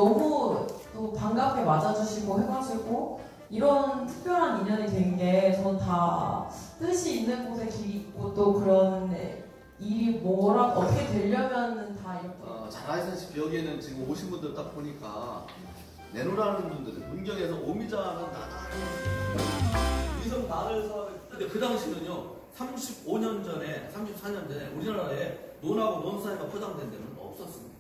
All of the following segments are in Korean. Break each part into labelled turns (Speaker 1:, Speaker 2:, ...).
Speaker 1: 너무 또 반갑게 맞아주시고 해가지고 이런 특별한 인연이 된 게 전 다 뜻이 있는 곳에 길이 있고 또 그런 일이 뭐라 어떻게 되려면은 다 이렇게
Speaker 2: 잘 아시다시피 여기에는 지금 오신 분들 딱 보니까 내노라는 분들 문경에서 오미자는 나는 위성 나를 사회 근데 그 당시는요 35년 전에 34년 전에 우리나라에 논하고 논사이가 포장된 데는 없었습니다.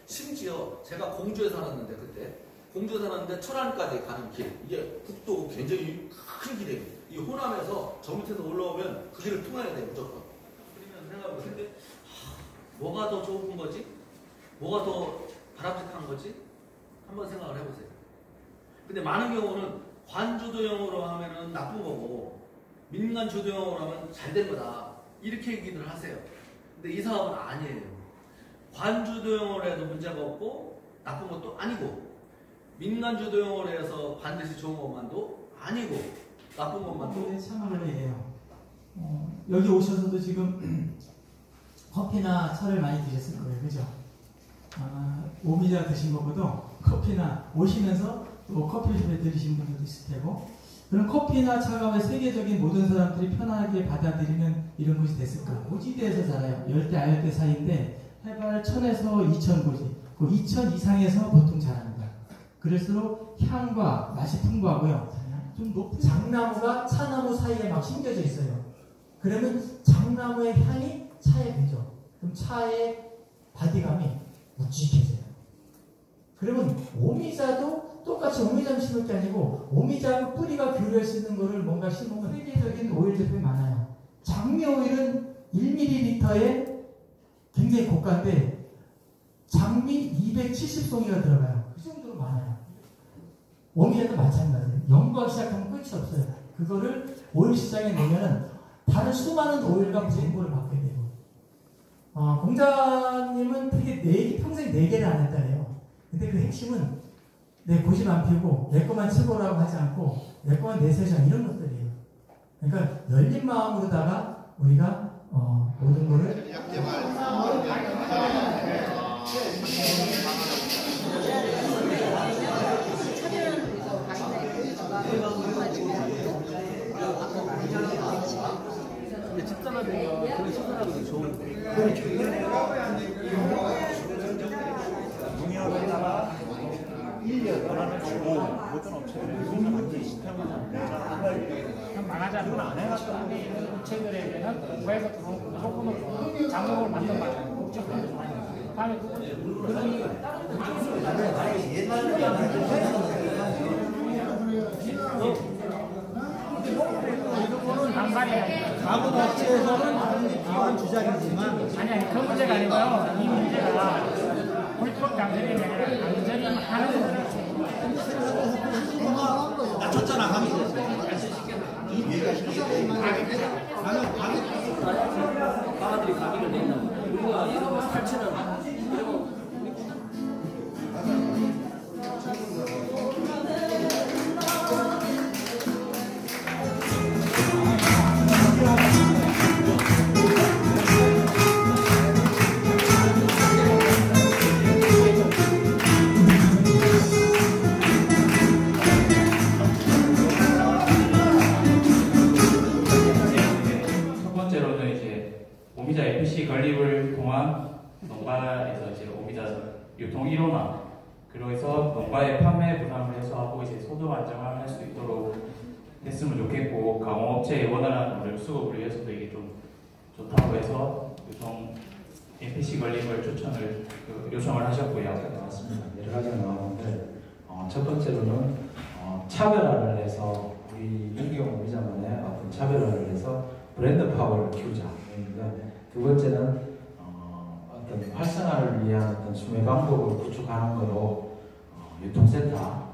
Speaker 2: 심지어 제가 공주에 살았는데 그때 공주에 살았는데 철안까지 가는 길 이게 국도 굉장히 큰 길이에요. 이 호남에서 저 밑에서 올라오면 그 길을 통해야 돼요 무조건. 그러면 생각해보세요. 근데 뭐가 더 좋은 거지? 뭐가 더 바람직한 거지? 한번 생각을 해보세요. 근데 많은 경우는 관주도형으로 하면은 나쁜 거고 민간주도형으로 하면 잘 된 거다 이렇게 얘기들 하세요. 근데 이 사업은 아니에요. 관주도형으로 해도 문제가 없고 나쁜 것도 아니고 민간주도형으로 해서 반드시 좋은 것만도 아니고 나쁜 것만도
Speaker 3: 참여를 해요. 여기 오셔서도 지금 커피나 차를 많이 드셨을 거예요. 그죠? 오미자 드신 것보다 커피나 오시면서 또 커피숍에 들으신 분들도 있을 테고 그런 커피나 차가 왜 세계적인 모든 사람들이 편하게 받아들이는 이런 곳이 됐을까? 고지대에서 자라요. 열대, 아열대 사이인데 해발 1000에서 2000고지 그 2000 이상에서 보통 자랍니다. 그럴수록 향과 맛이 풍부하고요. 좀 높은 장나무가 차나무 사이에 막 심겨져 있어요. 그러면 장나무의 향이 차에 배죠. 그럼 차의 바디감이 묵직해져요. 그러면 오미자도 똑같이 오미자를 심을 게 아니고 오미자하고 뿌리가 교류할 수 있는 거를 뭔가 심으면 세계적인 오일 제품이 많아요. 장미 오일은 1ml에 굉장히 고가인데 장미 270송이가 들어가요. 그 정도로 많아요. 오미자도 마찬가지예요. 연구하기 시작하면 끝이 없어요. 그거를 오일 시장에 내면은 다른 수많은 오일과 정보를 받게 되고 공자님은 되게 평생 4개를 안 했다래요. 근데 그 핵심은 내 고집 안 피우고 내 것만 최고라고 하지 않고 내 것만 내세우자 이런 것들이에요. 그러니까 열린 마음으로다가 우리가 모든 거를
Speaker 2: 근데 집사람이니까 그런 식사하기 좋은데
Speaker 4: 농협에다가 1년 권한을 주고 모든 업체들이 이거는 완전히 시스템이잖아요.
Speaker 5: 망하지 않는 안 해가지고 안에 있는 업체들에게는 공부해서 들어오고 무조건 장목을 만든 말이에요. 업체들이 다음에
Speaker 3: 가구 업체에서는 기본 주작이지만
Speaker 5: 아니 그 문제가 아니고요. 이 문제가 불법 강제력이 아니라 강제를 하는 거예요.
Speaker 3: 낮췄잖아 가격이.
Speaker 2: 바가들이 가격을 낸다고 우리가 이거 8,000원
Speaker 6: 오미자 FC 건립을 통한 농가에서 이제 오미자 유통 1호나 그래서 농가의 판매 부담을 해소하고 이제 소득 안정을 할 수 있도록 했으면 좋겠고 가공업체의 원활한 노력 수급을 위해서도 이게 좀 좋다고 해서 유통 NPC 건립을 요청을 하셨고요.
Speaker 4: 맞습니다. 여러 가지가 나왔는데 첫 번째로는 차별화를 해서 우리 유기용 오미자만의 어떤 차별화를 해서 브랜드 파워를 키우자. 두 번째는 어떤 활성화를 위한 어떤 수매 방법을 구축하는 거로 유통센터,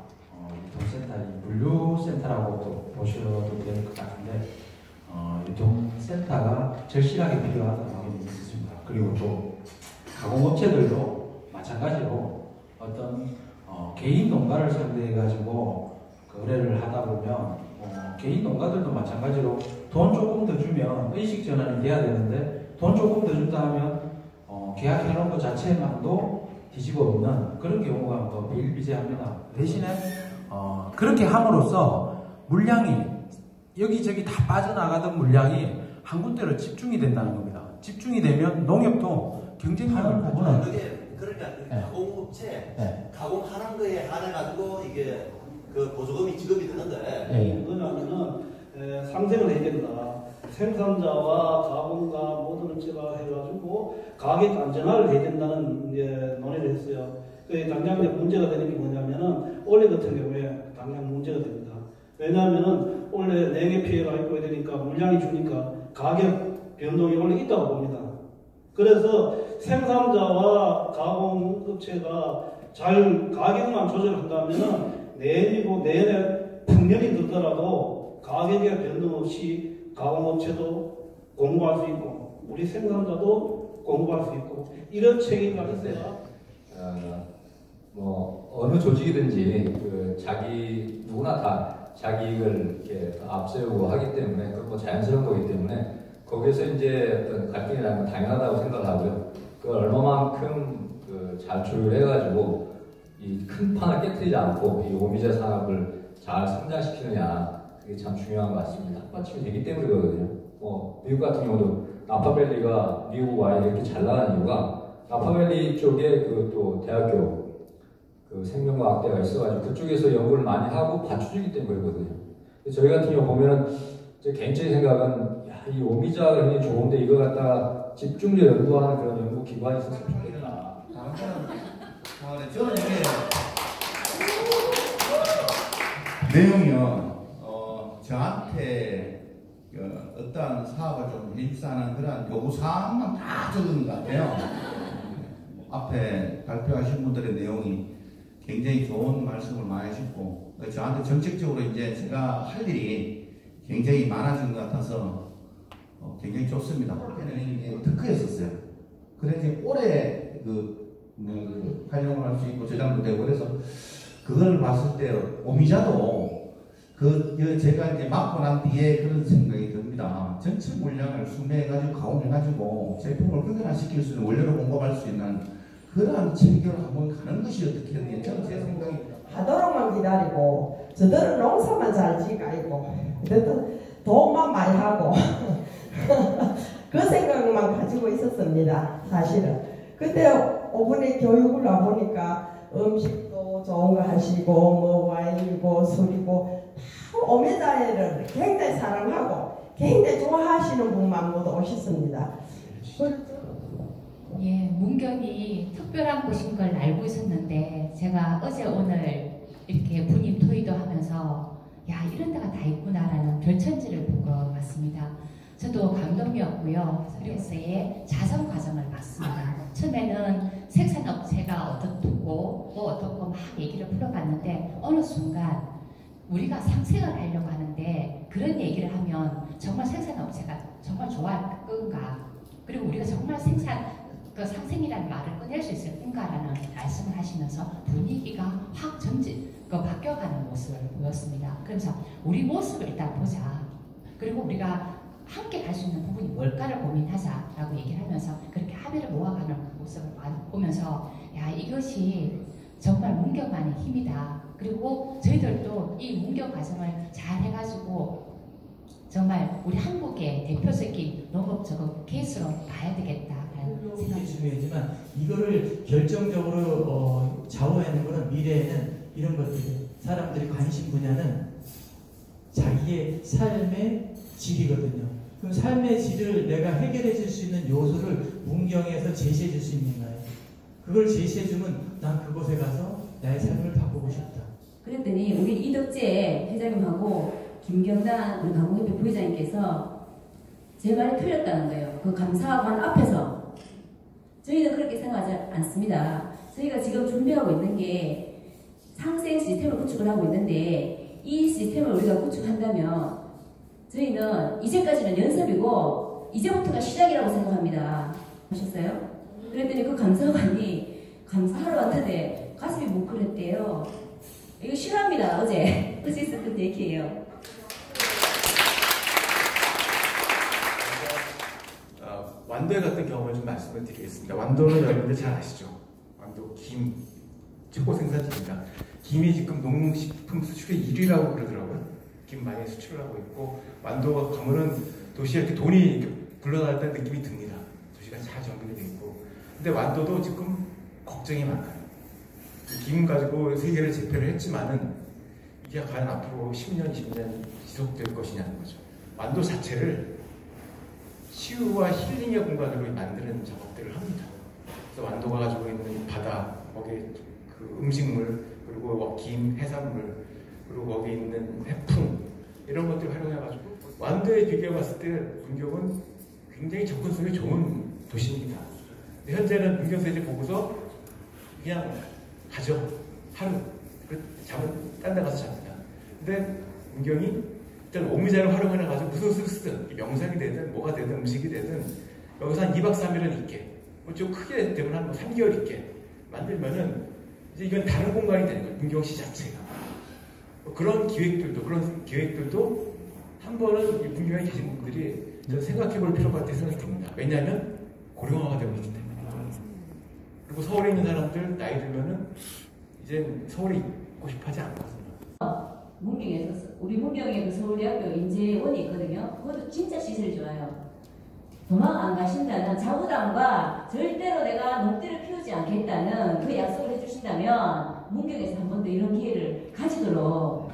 Speaker 4: 물류센터라고 또 보셔도 될 것 같은데 유통센터가 절실하게 필요하다는 의견이 있습니다. 그리고 또 가공업체들도 마찬가지로 어떤 개인 농가를 상대해 가지고 거래를 하다 보면 개인 농가들도 마찬가지로 돈 조금 더 주면 의식 전환이 돼야 되는데 돈 조금 더 준다 하면 계약해놓은 것 자체만도 뒤집어 엎는 그런 경우가 뭐 비일비재합니다. 대신에 그렇게 함으로써 물량이 여기저기 다 빠져나가던 물량이 한 군데로 집중이 된다는 겁니다. 집중이 되면 농협도 경쟁력을 부분은
Speaker 2: 그게 그러니까 가공업체 가공하는 거에 한해가지고 이게 그 보조금이 지급이 되는데
Speaker 7: 뭐냐면은 상생을 해야 된다. 생산자와 가공과 모든 업체가 해가지고 가격 안정화를 해야 된다는 이제 논의를 했어요. 그 당장 이제 문제가 되는 게 뭐냐면은 올해 같은 경우에 당장 문제가 됩니다. 왜냐하면은 원래 냉해 피해가 있고 이러니까 물량이 주니까 가격 변동이 원래 있다고 봅니다. 그래서 생산자와 가공업체가 잘 가격만 조절한다면은 내일이고 내내 풍년이 들더라도 가격의 변동 없이 가공업체도 공부할 수 있고 우리 생산자도 공부할 수 있고 이런 체계가 있어야
Speaker 8: 뭐 어느 조직이든지 자기 누구나 다 자기 이익을 이렇게 앞세우고 하기 때문에 그건 뭐 자연스러운 거기 때문에 거기서 이제 어떤 갈등이 나는 건 당연하다고 생각하고요. 그걸 얼마만큼 잘 조율해가지고 이 큰 판을 깨뜨리지 않고 이 오미자 산업을 잘 성장시키느냐 그게 참 중요한 것 같습니다. 마침이 되기 때문이거든요. 뭐 미국 같은 경우도 나파밸리가 미국 와인이 이렇게 잘 나가는 이유가 나파밸리 쪽에 또 대학교 생명과학대가 있어가지고 그쪽에서 연구를 많이 하고 받쳐주기 때문에 그러거든요. 저희 같은 경우 보면은 제 개인적인 생각은 이 오미자가 굉장히 좋은데 이걸 갖다가 집중적으로 연구하는 그런 연구 기관이 있었으면 좋겠다.
Speaker 9: 저는 내용이요. 저한테 어떤 사업을 좀 해주사는 그런 요구사항만 다 적은 것 같아요. 앞에 발표하신 분들의 내용이 굉장히 좋은 말씀을 많이 하셨고 저한테 정책적으로 이제 제가 할 일이 굉장히 많아진 것 같아서 굉장히 좋습니다. 그때는 특허였었어요. 그래서 오래 활용을 할 수 있고 저장도 되고 그래서 그걸 봤을 때 오미자도 제가 이제 맡고 난 뒤에 그런 생각이 듭니다. 전체 물량을 수매해가지고 가공해가지고 제품을 흡연화시킬 수 있는 원료를 공급할 수 있는 그러한 체계로 한번 가는 것이 어떻게 되는지 저는 제 생각이
Speaker 10: 하도록만 기다리고 저들은 농사만 잘 지가이고 돈만 많이 하고 그 생각만 가지고 있었습니다. 사실은. 근데 오븐에 교육을 와보니까 음식도 좋은 거 하시고 뭐 와인이고 술이고 다 오메자를 굉장히 사랑하고 굉장히 좋아하시는 분만 모두 오셨습니다.
Speaker 11: 예, 문경이 특별한 곳인 걸 알고 있었는데 제가 어제 오늘 이렇게 분임 토의도 하면서 야 이런 데가 다 있구나라는 별천지를 본 것 같습니다. 저도 감동이었고요. 그래서의 자성 과정을 봤습니다. 처음에는 생산업체가 어떻고 뭐 어떻고 막 얘기를 풀어봤는데 어느 순간 우리가 상생을 하려고 하는데 그런 얘기를 하면 정말 생산업체가 정말 좋아할 건가 그리고 우리가 정말 상생이라는 말을 꺼낼 수 있을 건가라는 말씀을 하시면서 분위기가 확 바뀌어가는 모습을 보였습니다. 그래서 우리 모습을 일단 보자. 그리고 우리가 함께 갈 수 있는 부분이 뭘까를 고민하자라고 얘기를 하면서 그렇게 합의를 모아가는 모습을 보면서 야 이것이 정말 문경만의 힘이다. 그리고 저희들도 이 문경 과정을 잘 해가지고 정말 우리 한국의 대표적인 농업적인 케이스로 봐야 되겠다라는 생각이
Speaker 3: 중요하지만 이거를 결정적으로 좌우하는 것은 미래에는 이런 것들이에요. 사람들이 관심 분야는 자기의 삶의 질이거든요. 그럼 삶의 질을 내가 해결해 줄 수 있는 요소를 문경에서 제시해 줄 수 있는가요? 그걸 제시해 주면 난 그곳에 가서 나의 삶을 바꾸고 싶다.
Speaker 12: 그랬더니 우리 이덕재 회장님하고 김경단 우리 가공협회 부회장님께서 제 말이 틀렸다는 거예요. 그 감사관 앞에서. 저희는 그렇게 생각하지 않습니다. 저희가 지금 준비하고 있는 게 상생 시스템을 구축을 하고 있는데 이 시스템을 우리가 구축한다면 저희는 이제까지는 연습이고 이제부터가 시작이라고 생각합니다. 보셨어요? 그랬더니 그 감사관이 감사하러 왔는데 가슴이 뭉클했대요. 이거 실화입니다. 어제 있었던 얘기예요.
Speaker 13: 완도에 갔던 경험을 좀 말씀을 드리겠습니다. 완도는 여러분들 잘 아시죠? 완도 김 최고 생산지입니다. 김이 지금 농식품 수출의 1위라고 그러더라고요. 김 많이 수출하고 있고 완도가 가면은 도시에 이렇게 돈이 이렇게 굴러다녔다는 느낌이 듭니다. 도시가 잘 정비가 되어 있고. 근데 완도도 지금 걱정이 많아요. 김 가지고 세계를 제패를 했지만은 이게 과연 앞으로 10년, 20년 지속될 것이냐는 거죠. 완도 자체를 치유와 힐링의 공간으로 만드는 작업들을 합니다. 그래서 완도가 가지고 있는 바다, 거기에 그 음식물, 그리고 김, 해산물, 그리고 거기 있는 해풍 이런 것들을 활용해가지고 완도에 비교해 봤을 때 문경은 굉장히 접근성이 좋은 도시입니다. 현재는 문경에서 이제 보고서 그냥 가죠. 하루 잠은 딴 데 가서 잡니다. 근데 문경이 일단 오미자를 활용해가지고 무슨 수를 쓰든 명상이 되든 뭐가 되든 음식이 되든 여기서 한 2박 3일은 있게 좀 크게 되면 한 3개월 있게 만들면은 이제 이건 다른 공간이 되는 거예요. 문경시 자체가. 그런 계획들도 한 번은 문경에 계신 분들이 생각해 볼 필요가 있다고 생각이 듭니다. 왜냐하면 고령화가 되고 있기 때문에. 그리고 서울에 있는 사람들 나이 들면은 이제 서울에 있고 싶어 하지 않거든요.
Speaker 12: 문경에서 우리 문경에 그 서울대학교 인재원이 있거든요. 그것도 진짜 시설이 좋아요. 도망 안 가신다는 자부담과 절대로 내가 농대를 피우지 않겠다는 그 약속을 해주신다면 문경에서 한 번 더 이런 기회를 가지도록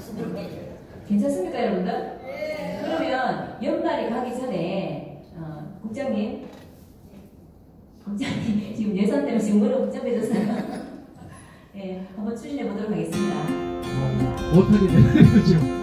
Speaker 12: 괜찮습니까 여러분들? 네. 그러면 연말이 가기 전에 국장님 지금 예산 때문에 지금 머리가 복잡해졌어요. 네, 한번 추진해 보도록 하겠습니다.
Speaker 3: 못하게 되는 거죠.